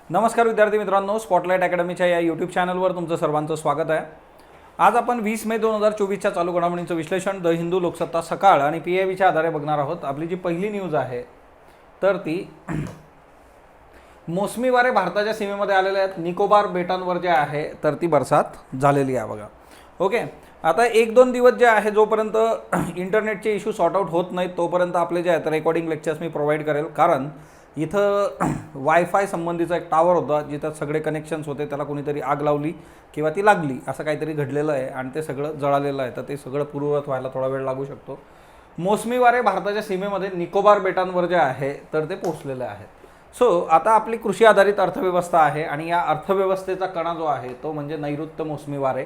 नमस्कार विद्यार्थी मित्रांनो, स्पॉटलाइट अकॅडमीच्या या यूट्यूब चॅनलवर तुमचं सर्वांचं स्वागत आहे। आज आपण 20 मे 2024च्या चालू घडामोडींचं विश्लेषण द हिंदू, लोकसत्ता, सकाळ आणि PIBच्या आधारे बघणार आहोत। आपली जी पहिली न्यूज आहे तर ती मोसमी वारे भारताच्या सीमेमध्ये आलेले आहेत। निकोबार बेटांवर जे आहे तर ती बरसात झालेली आहे बघा। ओके, आता 1-2 दिवस जे आहे जोपर्यंत इंटरनेटचे इश्यू सॉर्ट आउट होत नाहीत तोपर्यंत आपले जे आहेत रेकॉर्डिंग लेक्चर्स मी प्रोव्हाइड करेल, कारण इथं वायफाय संबंधीचा एक टावर होता जिथं सगळे कनेक्शन्स होते, त्याला कोणीतरी आग लावली किंवा ती लागली असं काहीतरी घडलेलं आहे आणि ते सगळं जळालेलं आहे, तर ते सगळं पूर्ववत व्हायला थोडा वेळ लागू शकतो। मोसमी वारे भारताच्या सीमेमध्ये निकोबार बेटांवर जे आहे तर ते पोहोचलेले आहेत। सो आता आपली कृषी आधारित अर्थव्यवस्था आहे आणि या अर्थव्यवस्थेचा कणा जो आहे तो म्हणजे नैऋत्य मोसमी वारे।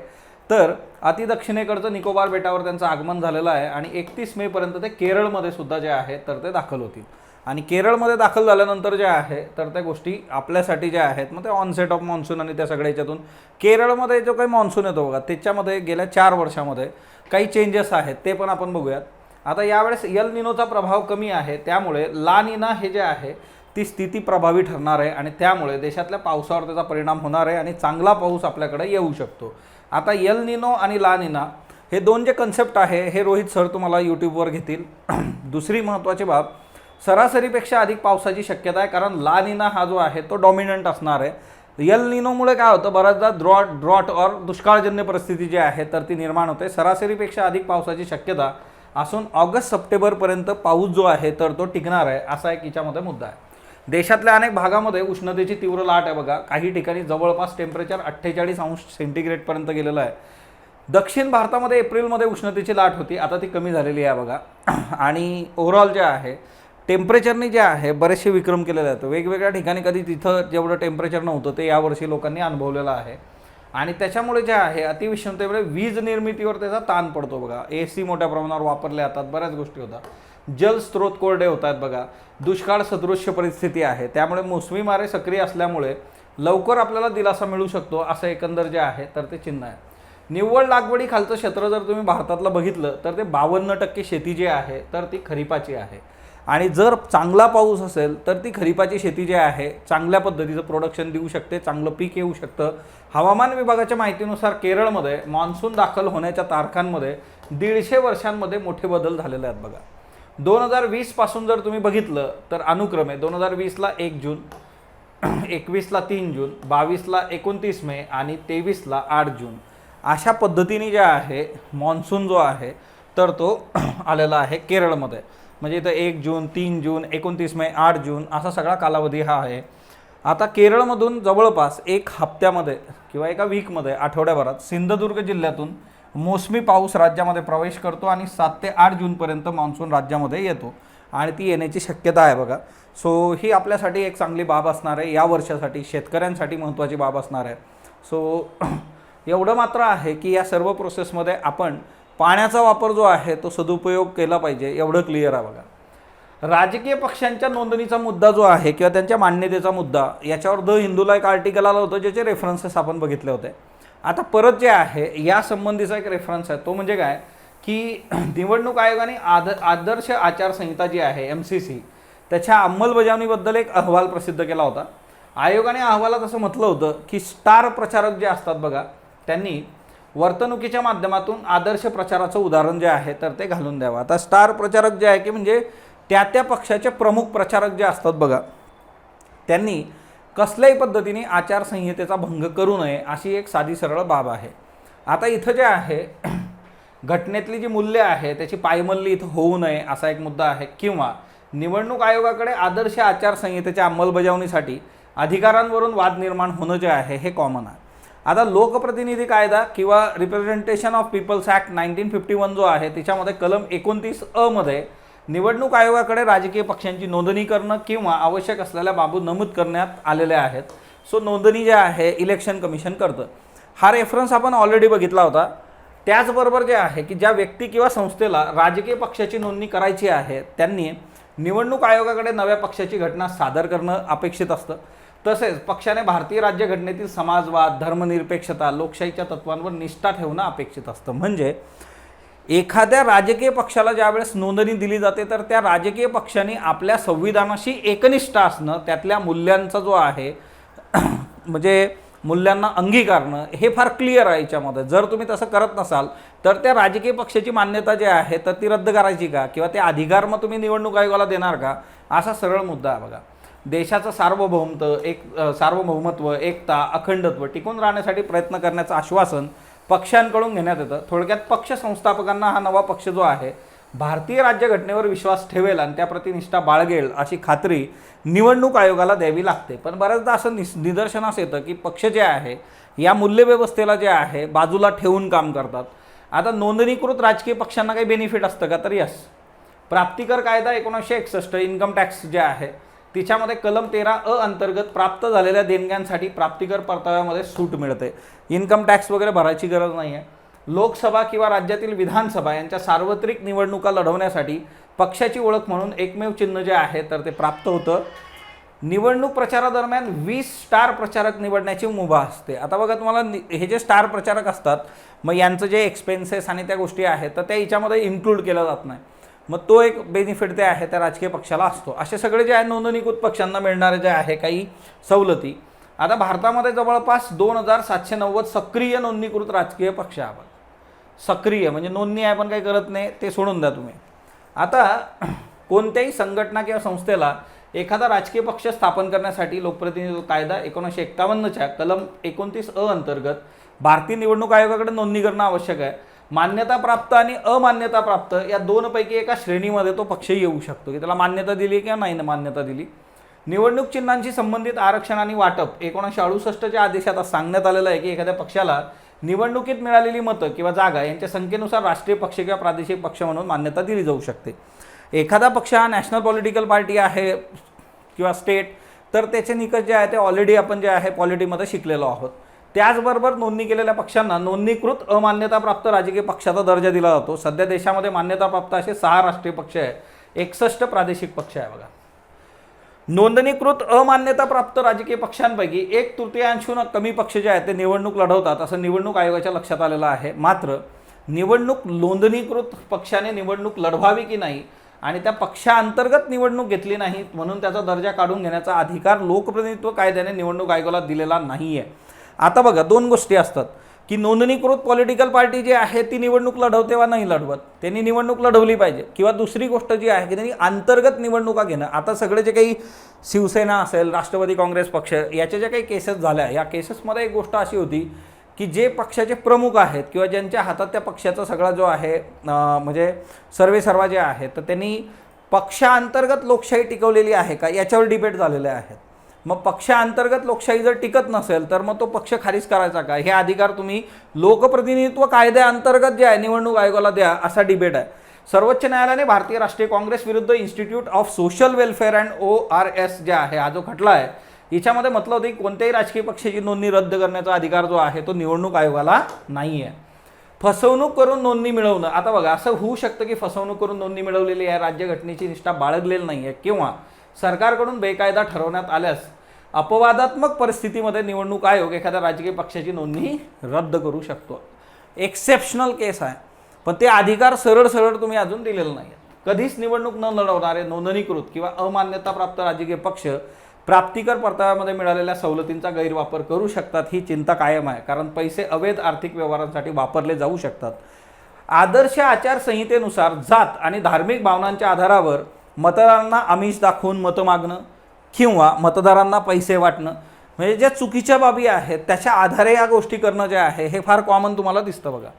तर अतिदक्षिणेकडचं निकोबार बेटावर त्यांचं आगमन झालेलं आहे आणि 31 मे पर्यंत ते केरळमध्ये सुद्धा जे आहे तर ते दाखल होतील आणि केरळमध्ये दाखल झाल्यानंतर जे आहे तर त्या गोष्टी आपल्यासाठी ज्या आहेत मग ते ऑनसेट ऑफ मॉन्सून आणि त्या सगळ्या याच्यातून केरळमध्ये जो काही मॉन्सून येतो बघा त्याच्यामध्ये गेल्या 4 वर्षामध्ये काही चेंजेस आहेत ते पण आपण बघूयात। आता यावेळेस यल निनोचा प्रभाव कमी आहे, त्यामुळे ला निना हे जे आहे ती स्थिती प्रभावी ठरणार आहे आणि त्यामुळे देशातल्या पावसावर त्याचा परिणाम होणार आहे आणि चांगला पाऊस आपल्याकडे येऊ शकतो। आता यल निनो आणि ला निना हे दोन जे कन्सेप्ट आहे हे रोहित सर तुम्हाला यूट्यूबवर घेतील। दुसरी महत्त्वाची बाब, सरासरीपेक्षा अधिक पावसाची शक्यता आहे, कारण ला निना हा जो आहे तो डॉमिनंट असणार आहे। यल निनोमुळे काय होतं, बऱ्याचदा ड्रॉट और दुष्काळजन्य परिस्थिती जी आहे तर ती निर्माण होते। सरासरीपेक्षा अधिक पावसाची शक्यता असून ऑगस्ट-सप्टेंबरपर्यंत पाऊस जो आहे तर तो टिकणार आहे असा एक याच्यामध्ये मुद्दा आहे। देशातल्या अनेक भागामध्ये उष्णतेची तीव्र लाट आहे बघा, काही ठिकाणी जवळपास टेम्परेचर 48 अंश सेंटीग्रेडपर्यंत गेलेलं आहे। दक्षिण भारतामध्ये एप्रिलमध्ये उष्णतेची लाट होती, आता ती कमी झालेली आहे बघा आणि ओव्हरऑल जे आहे टेम्परेचरने जे आहे बरेचसे विक्रम केले जातात। वेगवेगळ्या ठिकाणी कधी तिथं जेवढं टेम्परेचर नव्हतं ते यावर्षी लोकांनी अनुभवलेलं आहे आणि त्याच्यामुळे जे आहे अतिउष्णतेमुळे वीज निर्मितीवर त्याचा ताण पडतो बघा। AC मोठ्या प्रमाणावर वापरले जातात, बऱ्याच गोष्टी होतात, जलस्रोत कोरडे होत आहेत बघा, दुष्काळ सदृश्य परिस्थिती आहे, त्यामुळे मोसमी वारे सक्रिय असल्यामुळे लवकर आपल्याला दिलासा मिळू शकतो असं एकंदर जे आहे तर ते चिन्ह आहे। निव्वळ लागवडी खालचं क्षेत्र जर तुम्ही भारतातलं बघितलं तर ते 52% शेती जी आहे तर ती खरीपाची आहे आणि जर चांगला पाऊस असेल तर ती खरीपाची शेती जी आहे चांगल्या पद्धतीचं प्रोडक्शन देऊ शकते, चांगलं पीक येऊ शकतं। हवामान विभागाच्या माहितीनुसार केरळमध्ये मान्सून दाखल होण्याच्या तारखांमध्ये 150 वर्षांमध्ये मोठे बदल झालेले आहेत बघा। 2020 पासून जर तुम्ही बघितलं तर अनुक्रमे 2020ला 1 जून, 21ला 3 जून, 22ला 29 मे आणि 23ला 8 जून अशा पद्धतीने जे आहे मॉन्सून जो आहे तर तो आलेला आहे केरळमध्ये। म्हणजे इथं 1 जून, 3 जून, 29 मे, 8 जून असा सगळा कालावधी हा आहे। आता केरळमधून जवळपास 1 हप्त्यामध्ये किंवा एका वीकमध्ये, आठवड्याभरात सिंधुदुर्ग जिल्ह्यातून मोसमी पाऊस राज्यामध्ये प्रवेश करतो आणि 7 ते 8 जूनपर्यंत मान्सून राज्यामध्ये येतो आणि ती येण्याची शक्यता आहे बघा। सो ही आपल्यासाठी एक चांगली बाब असणार आहे, या वर्षासाठी शेतकऱ्यांसाठी महत्त्वाची बाब असणार आहे। सो एवढं मात्र आहे की या सर्व प्रोसेसमध्ये आपण पाण्याचा वापर जो आहे तो सदुपयोग केला पाहिजे, एवढं क्लिअर आहे बघा। राजकीय पक्षांच्या नोंदणीचा मुद्दा जो आहे किंवा त्यांच्या मान्यतेचा मुद्दा, याच्यावर द हिंदूला एक आर्टिकल आलं होतं ज्याचे रेफरन्सेस आपण बघितले होते। आता परत जे आहे या संबंधीचा एक रेफरन्स आहे तो म्हणजे काय की निवडणूक आयोगाने आदर्श आचारसंहिता जी आहे MCC त्याच्या अंमलबजावणीबद्दल एक अहवाल प्रसिद्ध केला होता। आयोगाने अहवालात असं म्हटलं होतं की स्टार प्रचारक जे असतात बघा त्यांनी वर्तणुकीच्या माध्यमातून आदर्श प्रचाराचं उदाहरण जे आहे तर ते घालून द्यावं। आता स्टार प्रचारक जे आहे की म्हणजे त्या पक्षाचे प्रमुख प्रचारक जे असतात बघा त्यांनी कसल्याही पद्धतीने आचारसंहितेचा भंग करू नये अशी एक साधी सरळ बाब आहे। आता इथं जे आहे घटनेतली जी मूल्य आहे त्याची पायमल्ली इथं होऊ नये असा एक मुद्दा आहे, किंवा निवडणूक आयोगाकडे आदर्श आचारसंहितेच्या अंमलबजावणीसाठी अधिकारांवरून वाद निर्माण होणं जे आहे हे कॉमन आहे। आता लोकप्रतिनिधी कायदा किंवा रिप्रेझेंटेशन ऑफ पीपल्स ॲक्ट 1951 जो आहे त्याच्यामध्ये कलम 29A मध्ये निवडणूक आयोगाकडे राजकीय पक्षांची नोंदणी करणं किंवा आवश्यक असलेल्या बाबी नमूद करण्यात आलेल्या आहेत। सो नोंदणी जे आहे इलेक्शन कमिशन करतं। हा रेफरन्स आपण ऑलरेडी बघितला होता। त्याचबरोबर जे आहे की ज्या व्यक्ती किंवा संस्थेला राजकीय पक्षाची नोंदणी करायची आहे त्यांनी निवडणूक आयोगाकडे नव्या पक्षाची घटना सादर करणं अपेक्षित असतं। तसेच पक्षाने भारतीय राज्यघटनेतील समाजवाद, धर्मनिरपेक्षता, लोकशाहीच्या तत्वांवर निष्ठा ठेवणं अपेक्षित असतं। म्हणजे एखाद्या राजकीय पक्षाला ज्यावेळेस नोंदणी दिली जाते तर त्या राजकीय पक्षाने आपल्या संविधानाशी एकनिष्ठ असणं, त्यातल्या मूल्यांचा जो आहे म्हणजे मूल्यांना अंगीकारणं हे फार क्लिअर आहे याच्यामध्ये. जर तुम्ही तसं करत नसाल तर त्या राजकीय पक्षाची मान्यता जी आहे तर ती रद्द करायची का, किंवा ते अधिकार मग तुम्ही निवडणूक आयोगाला देणार का, असा सरळ मुद्दा आहे बघा. देशाचं सार्वभौमत्व, एकता, अखंडत्व टिकून राहण्यासाठी प्रयत्न करण्याचं आश्वासन पक्षांकडून घेण्यात येतं. थोडक्यात पक्ष संस्थापकांना हा नवा पक्ष जो आहे भारतीय राज्यघटनेवर विश्वास ठेवेल आणि त्याप्रती निष्ठा बाळगेल अशी खात्री निवडणूक आयोगाला द्यावी लागते. पण बऱ्याचदा असं निदर्शनास येतं की पक्ष जे आहे या मूल्यव्यवस्थेला जे आहे बाजूला ठेवून काम करतात. आता नोंदणीकृत राजकीय पक्षांना काही बेनिफिट असतं का, तर यस. प्राप्तिकर कायदा 1961 इन्कम टॅक्स जे आहे तिच्यामध्ये कलम 13 अंतर्गत प्राप्त झालेल्या देणग्यांसाठी प्राप्तिकर परताव्यामध्ये सूट मिळते. इन्कम टॅक्स वगैरे भरायची गरज नाही आहे. लोकसभा किंवा राज्यातील विधानसभा यांच्या सार्वत्रिक निवडणुका लढवण्यासाठी पक्षाची ओळख म्हणून एकमेव चिन्ह जे आहे तर ते प्राप्त होतं. निवडणूक प्रचारादरम्यान 20 स्टार प्रचारक निवडण्याची मुभा असते. आता बघा तुम्हाला हे जे स्टार प्रचारक असतात मग यांचं जे एक्सपेन्सेस आणि त्या गोष्टी आहेत तर त्या याच्यामध्ये इन्क्लूड केल्या जात नाही. मग तो एक बेनिफिट ते आहे त्या राजकीय पक्षाला असतो. असे सगळे जे आहे नोंदणीकृत पक्षांना मिळणारे जे आहे काही सवलती. आता भारतामध्ये जवळपास 2790 सक्रिय नोंदणीकृत राजकीय पक्ष आहेत. सक्रिय म्हणजे नोंदणी आहे पण काही करत नाही ते सोडून द्या तुम्ही. आता कोणत्याही संघटना किंवा संस्थेला एखादा राजकीय पक्ष स्थापन करण्यासाठी लोकप्रतिनिधित्व कायदा 1951च्या कलम 29 अंतर्गत भारतीय निवडणूक आयोगाकडे नोंदणी करणं आवश्यक आहे. मान्यताप्राप्त आणि अमान्यताप्राप्त या दोनपैकी एका श्रेणीमध्ये तो पक्ष येऊ शकतो की त्याला मान्यता दिली किंवा नाही मान्यता दिली. निवडणूक चिन्हांशी संबंधित आरक्षण आणि वाटप 1968च्या आदेशात सांगण्यात आलेलं आहे की एखाद्या पक्षाला निवडणुकीत मिळालेली मतं किंवा जागा यांच्या संख्येनुसार राष्ट्रीय पक्ष किंवा प्रादेशिक पक्ष म्हणून मान्यता दिली जाऊ शकते. एखादा पक्ष हा नॅशनल पॉलिटिकल पार्टी आहे किंवा स्टेट तर त्याचे निकष जे आहे ते ऑलरेडी आपण जे आहे पॉलिटीमध्ये शिकलेलो आहोत. त्याचबरोबर नोंदणी केलेल्या पक्षांना नोंदणीकृत अमान्यताप्राप्त राजकीय पक्षाचा दर्जा दिला जातो. सध्या देशामध्ये मान्यताप्राप्त असे 6 राष्ट्रीय पक्ष आहे, 61 प्रादेशिक पक्ष आहे बघा. नोंदणीकृत अमान्यताप्राप्त राजकीय पक्षांपैकी 1/3 कमी पक्ष जे आहेत ते निवडणूक लढवतात असं निवडणूक आयोगाच्या लक्षात आलेलं आहे. मात्र निवडणूक नोंदणीकृत पक्षाने निवडणूक लढवावी की नाही आणि त्या पक्षांतर्गत निवडणूक घेतली नाही म्हणून त्याचा दर्जा काढून घेण्याचा अधिकार लोकप्रतिनिधित्व कायद्याने निवडणूक आयोगाला दिलेला नाही आहे. आता बघा 2 गोष्टी असतात की नोंदणीकृत पॉलिटिकल पार्टी जी आहे ती निवडणूक लढवते वा नाही लढवत. त्यांनी निवडणूक लढवली पाहिजे. किंवा दुसरी गोष्ट जी आहे की त्यांनी अंतर्गत निवडणुका घेणं. आता सगळे जे काही शिवसेना असेल, राष्ट्रवादी काँग्रेस पक्ष याच्या ज्या काही केसेस झाल्या या केसेसमध्ये एक गोष्ट अशी होती की जे पक्षाचे प्रमुख आहेत किंवा ज्यांच्या हातात त्या पक्षाचा सगळा जो आहे म्हणजे सर्वेसर्वा जे आहेत तर त्यांनी पक्षांतर्गत लोकशाही टिकवलेली आहे का याच्यावर डिबेट झालेले आहेत. मग पक्षांतर्गत लोकशाही जर टिकत नसेल तर मग तो पक्ष खारिज करायचा का, हे अधिकार तुम्ही लोकप्रतिनिधित्व कायद्याअंतर्गत जे आहे निवडणूक आयोगाला द्या असा डिबेट आहे. सर्वोच्च न्यायालयाने भारतीय राष्ट्रीय काँग्रेस विरुद्ध institute of social welfare and ORS जे आहे हा जो खटला आहे याच्यामध्ये म्हटलं होतं की कोणत्याही राजकीय पक्षाची नोंदणी रद्द करण्याचा अधिकार जो आहे तो निवडणूक आयोगाला नाही आहे. फसवणूक करून नोंदणी मिळवणं. आता बघा असं होऊ शकतं की फसवणूक करून नोंदणी मिळवलेली आहे, राज्यघटनेची निष्ठा बाळगलेली नाही आहे किंवा सरकारकडून बेकायदा ठरवण्यात आल्यास अपवादात्मक परिस्थितीमध्ये निवडणूक आयोग एखाद्या राजकीय पक्षाची नोंदणी रद्द करू शकतो. एक्सेप्शनल केस आहे पण ते अधिकार सरळ तुम्ही अजून दिलेलं नाही. कधीच निवडणूक न लढवणारे नोंदणीकृत किंवा अमान्यताप्राप्त राजकीय पक्ष प्राप्तिकर परताव्यामध्ये मिळालेल्या सवलतींचा गैरवापर करू शकतात ही चिंता कायम आहे. कारण पैसे अवैध आर्थिक व्यवहारांसाठी वापरले जाऊ शकतात. आदर्श आचारसंहितेनुसार जात आणि धार्मिक भावनांच्या आधारावर मतदारांना आमिष दाखवून मतं मागणं किंवा मतदारांना पैसे वाटणं म्हणजे ज्या चुकीच्या बाबी आहेत त्याच्या आधारे या गोष्टी करणं जे आहे हे फार कॉमन तुम्हाला दिसतं बघा.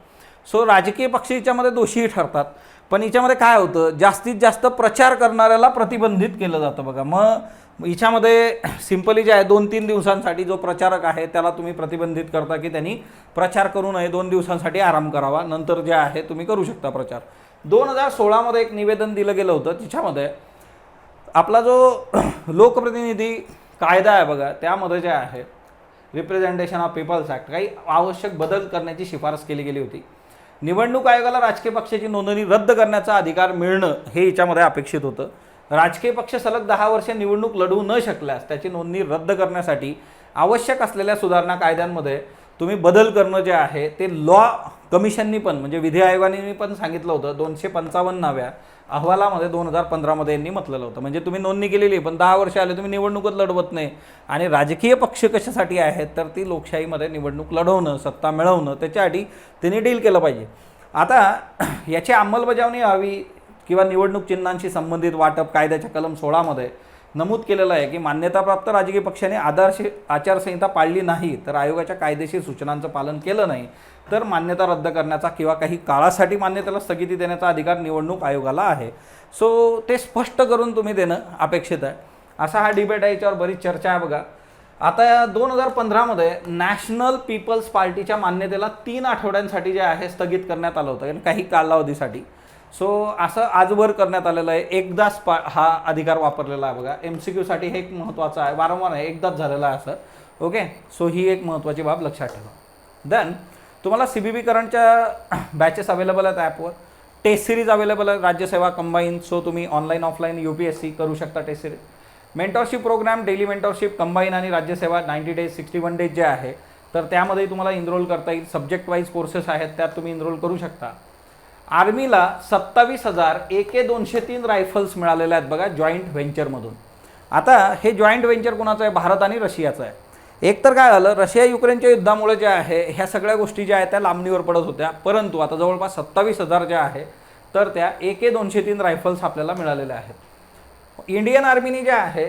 सो राजकीय पक्ष याच्यामध्ये दोषीही ठरतात पण याच्यामध्ये काय होतं जास्तीत जास्त प्रचार करणाऱ्याला प्रतिबंधित केलं जातं बघा. मग याच्यामध्ये सिंपली जे आहे 2-3 दिवसांसाठी जो प्रचारक आहे त्याला तुम्ही प्रतिबंधित करता की त्यांनी प्रचार करू नये, 2 दिवसांसाठी आराम करावा, नंतर जे आहे तुम्ही करू शकता प्रचार. 2016 एक निवेदन दिलं गेलं होतं तिच्यामध्ये आपला जो लोकप्रतिनिधी कायदा आहे बघा त्यामध्ये जे आहे रिप्रेझेंटेशन ऑफ पीपल्स ॲक्ट काही आवश्यक बदल करण्याची शिफारस केली गेली होती. निवडणूक आयोगाला राजकीय पक्षाची नोंदणी रद्द करण्याचा अधिकार मिळणं हे याच्यामध्ये अपेक्षित होतं. राजकीय पक्ष सलग 10 वर्षे निवडणूक लढवू न शकल्यास त्याची नोंदणी रद्द करण्यासाठी आवश्यक असलेल्या सुधारणा कायद्यांमध्ये तुम्ही बदल करणं जे आहे ते लॉ कमिशननी पण म्हणजे विधी आयोगाने पण सांगितलं होतं 255व्या अहवालामध्ये 2015मध्ये यांनी म्हटलेलं होतं. म्हणजे तुम्ही नोंदणी केलेली पण 10 वर्ष आले तुम्ही निवडणूकच लढवत नाही. आणि राजकीय पक्ष कशासाठी आहेत तर ती लोकशाहीमध्ये निवडणूक लढवणं, सत्ता मिळवणं, त्याच्यासाठी त्यांनी डील केलं पाहिजे. आता याची अंमलबजावणी हवी किंवा निवडणूक चिन्हांशी संबंधित वाटप कायद्याच्या कलम 16मध्ये नमूद केलेलं आहे की मान्यताप्राप्त राजकीय पक्षाने आदर्श आचारसंहिता पाळली नाही तर आयोगाच्या कायदेशीर सूचनांचं पालन केलं नाही तर मान्यता रद्द करण्याचा किंवा काही काळासाठी मान्यतेला स्थगिती देण्याचा अधिकार निवडणूक आयोगाला आहे. सो ते स्पष्ट करून तुम्ही देणं अपेक्षित आहे. असा हा डिबेट आहे, याच्यावर बरीच चर्चा आहे बघा. आता 2015मध्ये नॅशनल पीपल्स पार्टीच्या मान्यतेला 3 आठवड्यांसाठी जे आहे स्थगित करण्यात आलं होतं काही कालावधीसाठी. सो असं आजवर करण्यात आलेलं आहे. एकदाच हा अधिकार वापरलेला आहे बघा. MCQ साठी हे एक महत्त्वाचं आहे, वारंवार आहे, एकदाच झालेलं आहे असं. ओके, सो ही एक महत्त्वाची बाब लक्षात ठेवा. देन तुम्हाला CBB करंटच्या बॅचेस अवेलेबल आहेत ॲपवर. टेस्ट सिरीज अवेलेबल आहे, राज्यसेवा कंबाईन. सो तुम्ही ऑनलाईन ऑफलाईन UPSC करू शकता test series. Mentorship program, daily mentorship, combine आणि राज्यसेवा 90 डेज 61 डेज जे आहे तर त्यामध्ये तुम्हाला इनरोल करता येईल. सब्जेक्ट वाईज कोर्सेस आहेत त्यात तुम्ही इनरोल करू शकता. आर्मीला 27,000 AK-203 रायफल्स मिळालेल्या आहेत बघा जॉईंट व्हेंचरमधून. आता हे जॉईंट व्हेंचर कोणाचं आहे? भारत आणि रशियाचं आहे. एक तर काय झालं, रशिया युक्रेनच्या युद्धामुळे जे आहे ह्या सगळ्या गोष्टी ज्या आहेत त्या लांबणीवर पडत होत्या, परंतु आता जवळपास 27,000 ज्या आहे तर त्या AK-203 रायफल्स आपल्याला मिळालेल्या आहेत. इंडियन आर्मीने ज्या आहे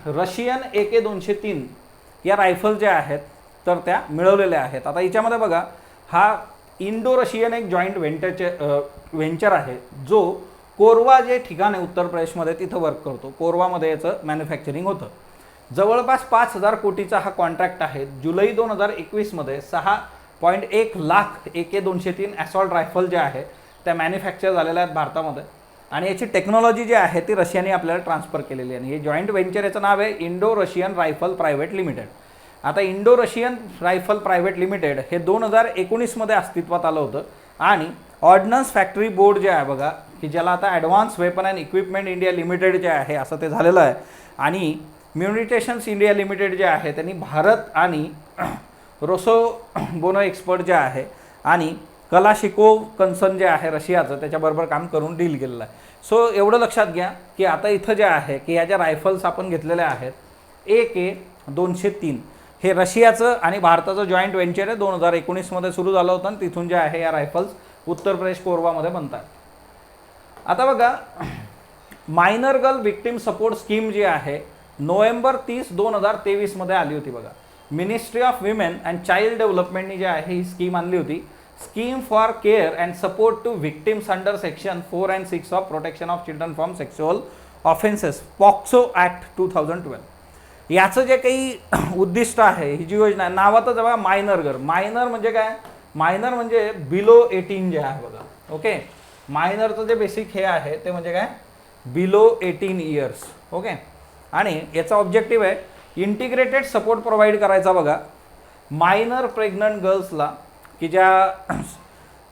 रशियन AK-203 या रायफल ज्या आहेत तर त्या मिळवलेल्या आहेत. आता याच्यामध्ये बघा हा इंडो रशियन एक जॉईंट व्हेंचर आहे जो कोरवा जे ठिकाण आहे उत्तर प्रदेशमध्ये तिथं वर्क करतो. कोरवामध्ये याचं मॅन्युफॅक्चरिंग होतं. जवळपास 5,000 कोटीचा हा कॉन्ट्रॅक्ट आहे. जुलै 2021मध्ये 6.1 लाख AK-203 ॲसॉल्ट रायफल ज्या आहेत त्या मॅन्युफॅक्चर झालेल्या आहेत भारतामध्ये आणि याची टेक्नॉलॉजी जी आहे ती रशियाने आपल्याला ट्रान्सफर केलेली आहे. हे जॉईंट व्हेंचर याचं नाव आहे Indo Russian rifle private limited. आता Indo Russian rifle private limited हे 2019मध्ये अस्तित्वात आलं होतं आणि ऑर्डनन्स फॅक्टरी बोर्ड जे आहे बघा की ज्याला आता advance weapon and equipment India limited जे आहे असं ते झालेलं आहे आणि म्युनिटेशन्स इंडिया लिमिटेड जे आहे त्यांनी भारत आणि रोसोबोनो एक्सपर्ट जे आहे आणि कलाशिकोव कन्सर्न जे आहे रशियाचं त्याच्याबरोबर काम करून डील केलेलं आहे. सो एवढं लक्षात घ्या की आता इथं जे आहे की ह्या ज्या रायफल्स आपण घेतलेल्या आहेत AK-203 हे रशियाचं आणि भारताचं जॉईंट व्हेंचर आहे. 2019मध्ये सुरू झालं होतं आणि तिथून जे आहे या रायफल्स उत्तर प्रदेश कोरवामध्ये बनतात. आता बघा minor girl victim support scheme जी आहे नोव्हेंबर 30, 2023मध्ये आली होती बघा. Ministry of women and child डेव्हलपमेंटनी जी आहे ही स्कीम आणली होती. Scheme for care and support to victims under section 4 and 6 of protection of children from sexual offences POCSO act 2012. याचं जे काही उद्दिष्ट आहे ही जी योजना आहे नावातच बघा मायनर गर्ल. मायनर म्हणजे काय? मायनर म्हणजे बिलो 18 जे आहे बघा. ओके, मायनरचं जे बेसिक हे आहे ते म्हणजे काय बिलो 18 इयर्स. ओके, आणि याचा ऑब्जेक्टिव्ह आहे इंटिग्रेटेड सपोर्ट प्रोव्हाइड करायचा बघा मायनर प्रेग्नंट गर्ल्सला की ज्या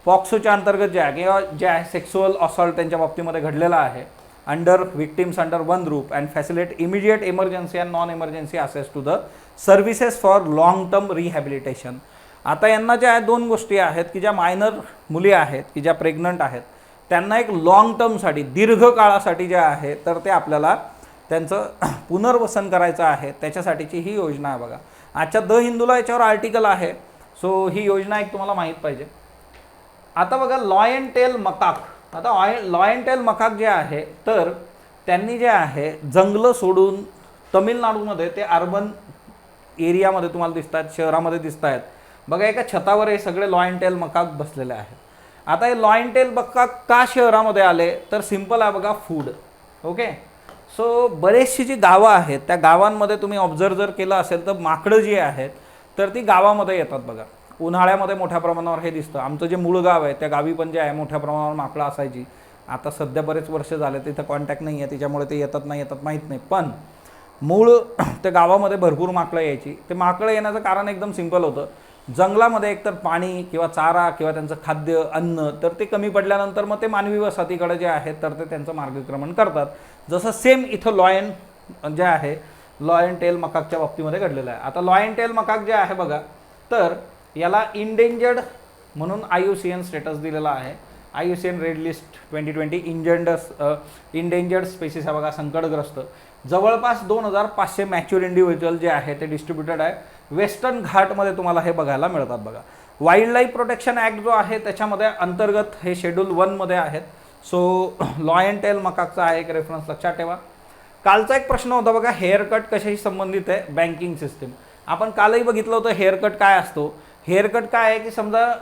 पॉक्सोच्या अंतर्गत ज्या आहे किंवा ज्या आहे सेक्सुअल असॉल्ट त्यांच्या बाबतीमध्ये घडलेला आहे under victims under one group and facilitate immediate emergency and non emergency access to the services for long term rehabilitation. आता यांना ज्या आहेत 2 गोष्टी आहेत की ज्या मायनर मुली आहेत की ज्या प्रेग्नंट आहेत त्यांना एक लॉंग टर्मसाठी दीर्घ काळासाठी ज्या आहे तर ते आपल्याला त्यांचं पुनर्वसन करायचं आहे त्याच्यासाठीची ही योजना आहे बघा. आजच्या द हिंदूला याच्यावर आर्टिकल आहे. सो ही योजना एक तुम्हाला माहीत पाहिजे. आता बघा लॉयन टेल मकाक. आता लॉयन टेल मकाक जे आहे तर त्यांनी जे आहे जंगलं सोडून तमिळनाडूमध्ये ते अर्बन एरियामध्ये तुम्हाला दिसत आहेत, शहरामध्ये दिसत आहेत बघा. एका छतावर हे सगळे लॉयन टेल मकाक बसलेले आहेत. आता हे लॉयन टेल मकाक का शहरामध्ये आले तर सिम्पल आहे बघा फूड. ओके, सो बरेचशी जी गावं आहेत त्या गावांमध्ये तुम्ही ऑब्झर्व जर केलं असेल तर माकडं जी आहेत तर ती गावामध्ये येतात बघा. उन्हाळ्यामध्ये मोठ्या प्रमाणावर हे दिसतं. आमचं जे मूळ गाव आहे त्या गावी पण जे आहे मोठ्या प्रमाणावर माकडं असायची. आता सध्या बरेच वर्ष झाले तिथं कॉन्टॅक्ट नाही आहे त्याच्यामुळे ते येतात नाही येतात माहीत नाही, पण मूळ त्या गावामध्ये भरपूर माकडं यायची. ते माकडं येण्याचं कारण एकदम सिम्पल होतं. जंगलामध्ये एकतर पाणी किंवा चारा किंवा त्यांचं खाद्य अन्न तर ते कमी पडल्यानंतर मग ते मानवी वसाहतीकडे जे आहेत तर ते त्यांचं मार्गक्रमण करतात. जसं सेम इथं लॉयन जे आहे लॉयन टेल मकाकच्या बाबतीमध्ये घडलेलं आहे. आता लॉयन टेल मकाक जे आहे बघा तर याला इंडेंजर्ड म्हणून IUCN स्टेटस दिलेला आहे. IUCN red list 2020 endangered species आहे बघा, संकटग्रस्त. जवळपास 2500 मॅच्युअर इंडिव्हिज्युअल जे आहे ते डिस्ट्रीब्युटेड आहे. वेस्टर्न घाटमध्ये तुम्हाला हे बघायला मिळतात बघा. वाईल्ड लाईफ प्रोटेक्शन ॲक्ट जो आहे त्याच्यामध्ये अंतर्गत हे शेड्यूल 1 मध्ये आहेत. सो लॉ अँड टेल मकाकचा आहे एक रेफरन्स लक्षात ठेवा. कालचा एक प्रश्न होता बघा, हेअर कट कशाशी संबंधित आहे, बँकिंग सिस्टीम. आपण कालही बघितलं होतं हेअर कट काय असतो. हेअर कट काय आहे की समजा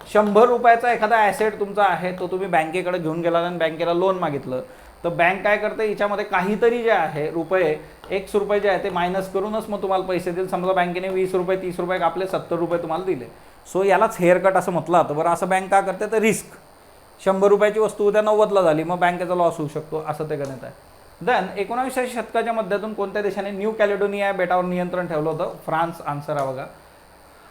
100 रुपयाचा एखादा ॲसेट तुमचा आहे, तो तुम्ही बँकेकडे घेऊन गेला आणि बँकेला लोन मागितलं, तर बँक काय करते, याच्यामध्ये काहीतरी जे आहे रुपये X रुपये जे आहे ते मायनस करूनच मग तुम्हाला पैसे देईल. समजा बँकेने 20 रुपये 30 रुपये आपले 70 रुपये तुम्हाला दिले. सो यालाच हेअर कट असं म्हटलं जातं. बरं, असं बँक काय करते, तर रिस्क 100 रुपयाची वस्तू उद्या 90ला झाली, मग बँकेचा लॉस होऊ शकतो, असं ते गणित आहे. देन 19व्या शतकाच्या मध्यातून कोणत्या देशाने न्यू कॅलेडोनिया या बेटावर नियंत्रण ठेवलं होतं, फ्रान्स. आन्सर आहे बघा.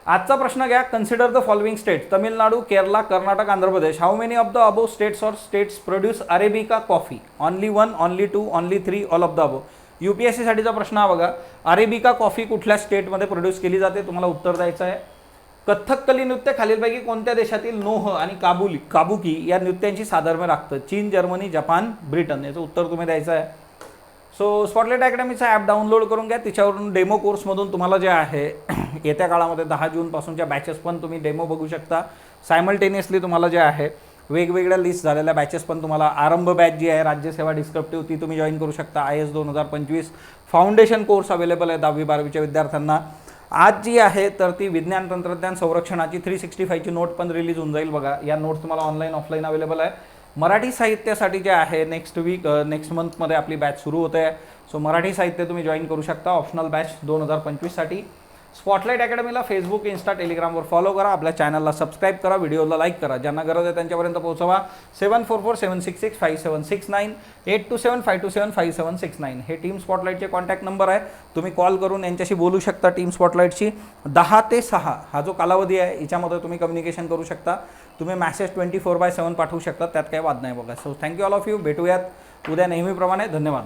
आजचा प्रश्न घ्या, consider the following states, Tamil Nadu, Kerala, Karnataka, Andhra Pradesh. How many of the above states और states produce arabica coffee? Only 1, only 2, only 3, all of the above. UPSC साठीचा प्रश्न हा बघा, अरेबिका कॉफी कुठल्या स्टेटमध्ये प्रोड्यूस केली जाते, तुम्हाला उत्तर द्यायचं आहे. कथ्थकली नृत्य खालीलपैकी कोणत्या देशातील नोह आणि काबुकी या नृत्यांची साधर्म्य राखतं? चीन, जर्मनी, जपान, ब्रिटन. याचं उत्तर तुम्ही द्यायचं आहे. सो स्पॉटलाइट अकॅडमीचा ॲप डाउनलोड करून घ्या. तिच्यावरून डेमो कोर्समधून तुम्हाला जे आहे येत्या काळामध्ये 10 जूनपासूनच्या बॅचेस पण तुम्ही डेमो बघू शकता. सायमल्टेनियसली तुम्हाला जे आहे वेगवेगळ्या लिस्ट झालेल्या बॅचेस पण तुम्हाला, आरंभ बॅच जी आहे राज्यसेवा डिस्क्रिप्टिव्ह ती तुम्ही जॉईन करू शकता. IS 2025 फाउंडेशन कोर्स अवेलेबल आहे 10वी-12वीच्या विद्यार्थ्यांना. आज जी आहे तर ती विज्ञान तंत्रज्ञान संरक्षणाची 365ची नोट पण रिलीज होऊन जाईल बघा. या नोट्स तुम्हाला ऑनलाईन ऑफलाईन अवेलेबल आहे. मराठी साहित्यासाठी जे आहे नेक्स्ट मंथमध्ये आपली बॅच सुरू होते आहे. सो मराठी साहित्य तुम्ही जॉईन करू शकता ऑप्शनल बॅच 2025 साठी. स्पॉटलाइट अकॅडमीला फेसबुक, इन्स्टा, टेलिग्रामवर फॉलो करा. आपल्या चॅनलला सबस्क्राईब करा, व्हिडिओला लाईक करा. ज्यांना गरज आहे त्यांच्यापर्यंत पोहोचवा. 7447665769 8275275769 हे टीम स्पॉटलाइटचे कॉन्टॅक्ट नंबर आहे. तुम्ही कॉल करून यांच्याशी बोलू शकता. टीम स्पॉटलाइटची 10 ते 6 हा जो कालावधी आहे याच्यामध्ये तुम्ही कम्युनिकेशन करू शकता. तुम्ही मॅसेज 24/7 पाठवू शकता, त्यात काही वाद नाही बघा. So thank you all of you. भेटूयात उद्या नेहमीप्रमाणे. धन्यवाद.